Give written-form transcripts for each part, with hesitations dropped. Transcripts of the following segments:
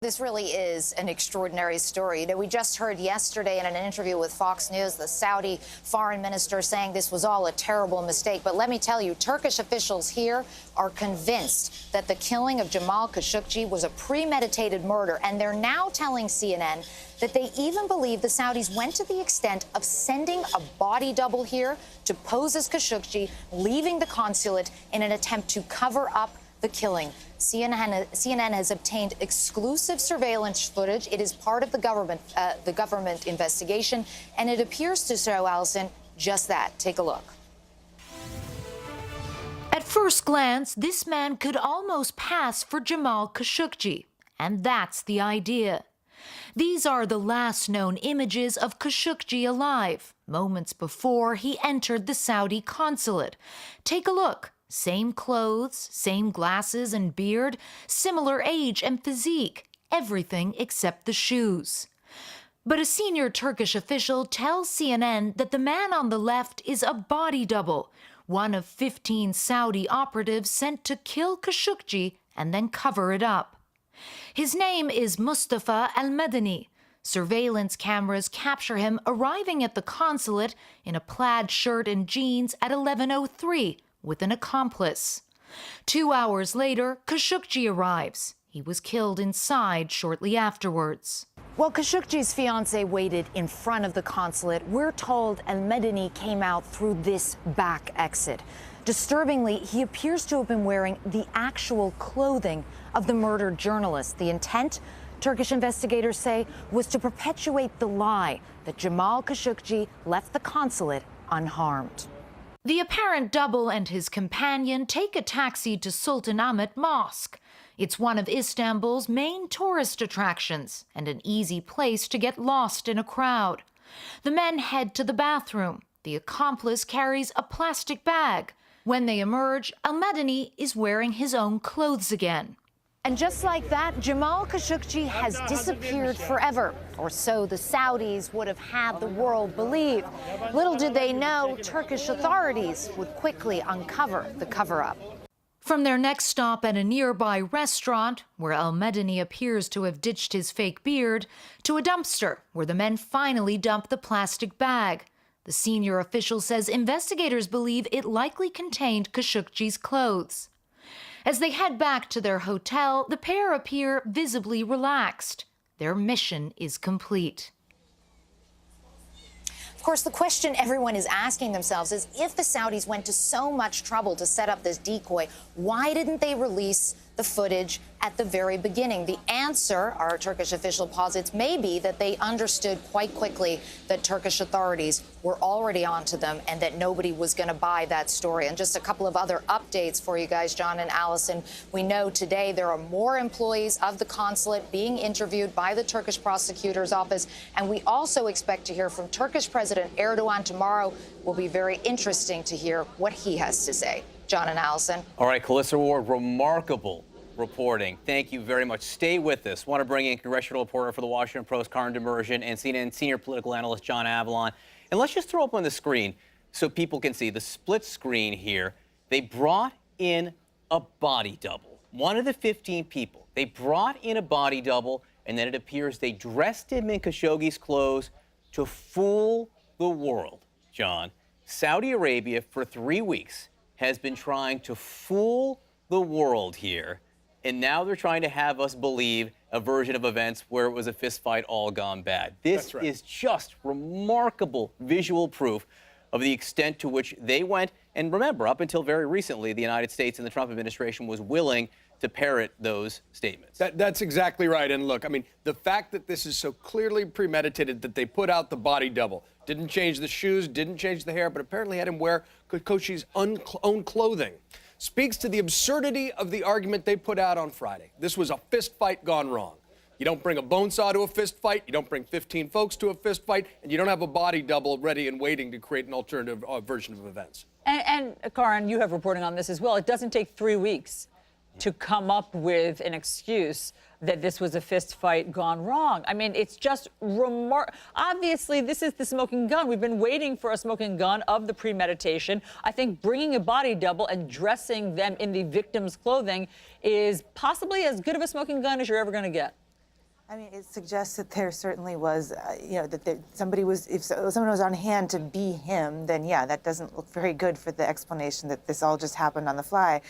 This really is an extraordinary story. You know, we just heard yesterday in an interview with Fox News, the Saudi foreign minister saying this was all a terrible mistake. But let me tell you, Turkish officials here are convinced that the killing of Jamal Khashoggi was a premeditated murder. And they're now telling CNN that they even believe the Saudis went to the extent of sending a body double here to pose as Khashoggi, leaving the consulate in an attempt to cover up the killing. CNN has obtained exclusive surveillance footage. It is part of the government investigation, and it appears to show, Allison, just that. Take a look. At first glance, this man could almost pass for Jamal Khashoggi, and that's the idea. These are the last known images of Khashoggi alive, moments before he entered the Saudi consulate. Take a look. Same clothes, same glasses and beard, similar age and physique, everything except the shoes. But a senior Turkish official tells CNN that the man on the left is a body double, one of 15 Saudi operatives sent to kill Khashoggi and then cover it up. His name is Mustafa al-Madani. Surveillance cameras capture him arriving at the consulate in a plaid shirt and jeans at 11:03. With an accomplice. 2 hours later, Khashoggi arrives. He was killed inside shortly afterwards. Well, Khashoggi's fiancée waited in front of the consulate. We're told al-Madani came out through this back exit. Disturbingly, he appears to have been wearing the actual clothing of the murdered journalist. The intent, Turkish investigators say, was to perpetuate the lie that Jamal Khashoggi left the consulate unharmed. The apparent double and his companion take a taxi to Sultanahmet Mosque. It's one of Istanbul's main tourist attractions and an easy place to get lost in a crowd. The men head to the bathroom. The accomplice carries a plastic bag. When they emerge, al-Madani is wearing his own clothes again. And just like that, Jamal Khashoggi has disappeared forever, or so the Saudis would have had the world believe. Little did they know Turkish authorities would quickly uncover the cover-up. From their next stop at a nearby restaurant, where al-Madani appears to have ditched his fake beard, to a dumpster, where the men finally dump the plastic bag. The senior official says investigators believe it likely contained Khashoggi's clothes. As they head back to their hotel, the pair appear visibly relaxed. Their mission is complete. Of course, the question everyone is asking themselves is, if the Saudis went to so much trouble to set up this decoy, why didn't they release the footage at the very beginning? The answer, our Turkish official posits, may be that they understood quite quickly that Turkish authorities were already onto them and that nobody was going to buy that story. And just a couple of other updates for you guys, John and Allison. We know today there are more employees of the consulate being interviewed by the Turkish prosecutor's office. And we also expect to hear from Turkish President Erdogan tomorrow. Will be very interesting to hear what he has to say. John and Allison. All right, Calissa Ward, remarkable reporting. Thank you very much. Stay with us. Want to bring in congressional reporter for the Washington Post, Karin Demirjian, and CNN senior political analyst John Avalon. And let's just throw up on the screen so people can see the split screen here. They brought in a body double. One of the 15 people. They brought in a body double, and then it appears they dressed him in Khashoggi's clothes to fool the world. John, Saudi Arabia for 3 weeks has been trying to fool the world here. And now they're trying to have us believe a version of events where it was a fistfight all gone bad. This is just remarkable visual proof of the extent to which they went. And remember, up until very recently, the United States and the Trump administration was willing to parrot those statements. That's exactly right. And look, I mean, the fact that this is so clearly premeditated, that they put out the body double, didn't change the shoes, didn't change the hair, but apparently had him wear Khashoggi's own clothing, speaks to the absurdity of the argument they put out on Friday. This was a fist fight gone wrong. You don't bring a bone saw to a fist fight, you don't bring 15 folks to a fist fight, and you don't have a body double ready and waiting to create an alternative version of events. And Karin, you have reporting on this as well. It doesn't take 3 weeks to come up with an excuse that this was a fist fight gone wrong. I mean, it's just obviously, this is the smoking gun. We've been waiting for a smoking gun of the premeditation. I think bringing a body double and dressing them in the victim's clothing is possibly as good of a smoking gun as you're ever going to get. I mean, it suggests that there certainly was, somebody was, if someone was on hand to be him, then yeah, that doesn't look very good for the explanation that this all just happened on the fly.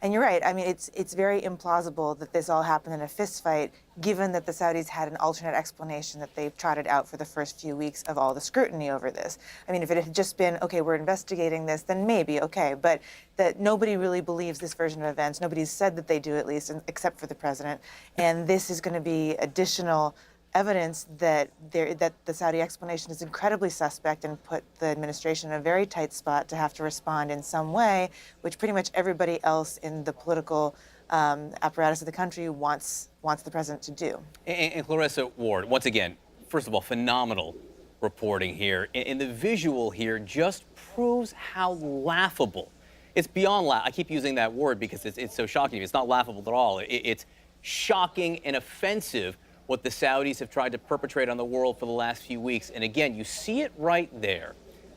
And you're right. I mean, it's very implausible that this all happened in a fist fight, given that the Saudis had an alternate explanation that they've trotted out for the first few weeks of all the scrutiny over this. I mean, if it had just been, okay, we're investigating this, then maybe, okay, but that nobody really believes this version of events. Nobody's said that they do, at least, except for the president. And this is going to be additional evidence that the Saudi explanation is incredibly suspect and put the administration in a very tight spot to have to respond in some way, which pretty much everybody else in the political apparatus of the country wants the president to do. And Clarissa Ward, once again, first of all, phenomenal reporting here. And the visual here just proves how laughable. It's beyond I keep using that word because it's so shocking to me. It's not laughable at all. It's shocking and offensive what the Saudis have tried to perpetrate on the world for the last few weeks. And again, you see it right there.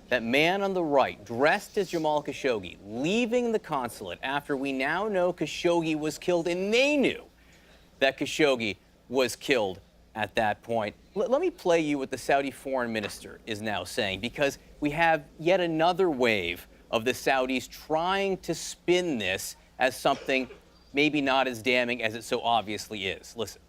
That man on the right, dressed as Jamal Khashoggi, leaving the consulate after we now know Khashoggi was killed, and they knew that Khashoggi was killed at that point. Let me play you what the Saudi foreign minister is now saying, because we have yet another wave of the Saudis trying to spin this as something maybe not as damning as it so obviously is. Listen.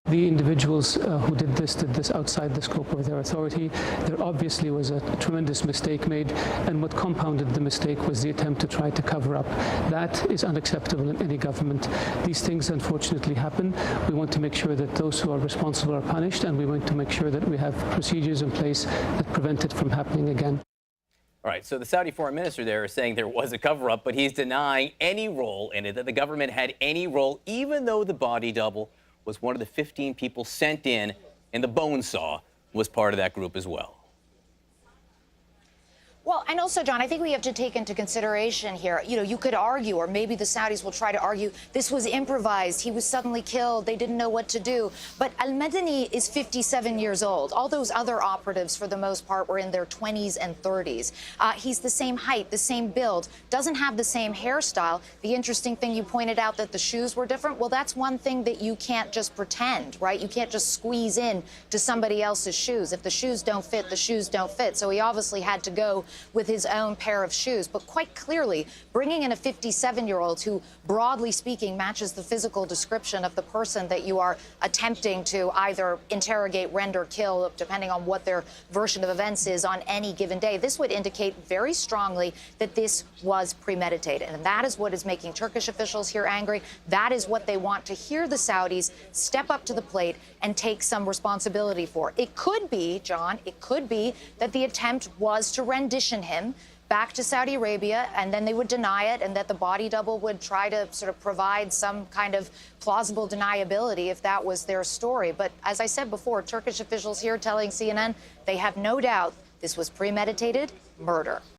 The individuals who did this outside the scope of their authority. There obviously was a tremendous mistake made, and what compounded the mistake was the attempt to try to cover up. That is unacceptable in any government. These things unfortunately happen. We want to make sure that those who are responsible are punished, and we want to make sure that we have procedures in place that prevent it from happening again. All right, so the Saudi foreign minister there is saying there was a cover-up, but he's denying any role in it, that the government had any role, even though the body double was one of the 15 people sent in, and the bone saw was part of that group as well. Well, and also, John, I think we have to take into consideration here, you could argue, or maybe the Saudis will try to argue, this was improvised. He was suddenly killed. They didn't know what to do. But al-Madani is 57 years old. All those other operatives, for the most part, were in their 20s and 30s. He's the same height, the same build, doesn't have the same hairstyle. The interesting thing, you pointed out that the shoes were different. Well, that's one thing that you can't just pretend, right? You can't just squeeze in to somebody else's shoes. If the shoes don't fit, the shoes don't fit. So he obviously had to go with his own pair of shoes. But quite clearly, bringing in a 57-year-old who, broadly speaking, matches the physical description of the person that you are attempting to either interrogate, render, kill, depending on what their version of events is on any given day, this would indicate very strongly that this was premeditated. And that is what is making Turkish officials here angry. That is what they want to hear the Saudis step up to the plate and take some responsibility for. It could be, John, it could be that the attempt was to rendition him back to Saudi Arabia, and then they would deny it, and that the body double would try to sort of provide some kind of plausible deniability if that was their story. But as I said before, Turkish officials here telling CNN they have no doubt this was premeditated murder.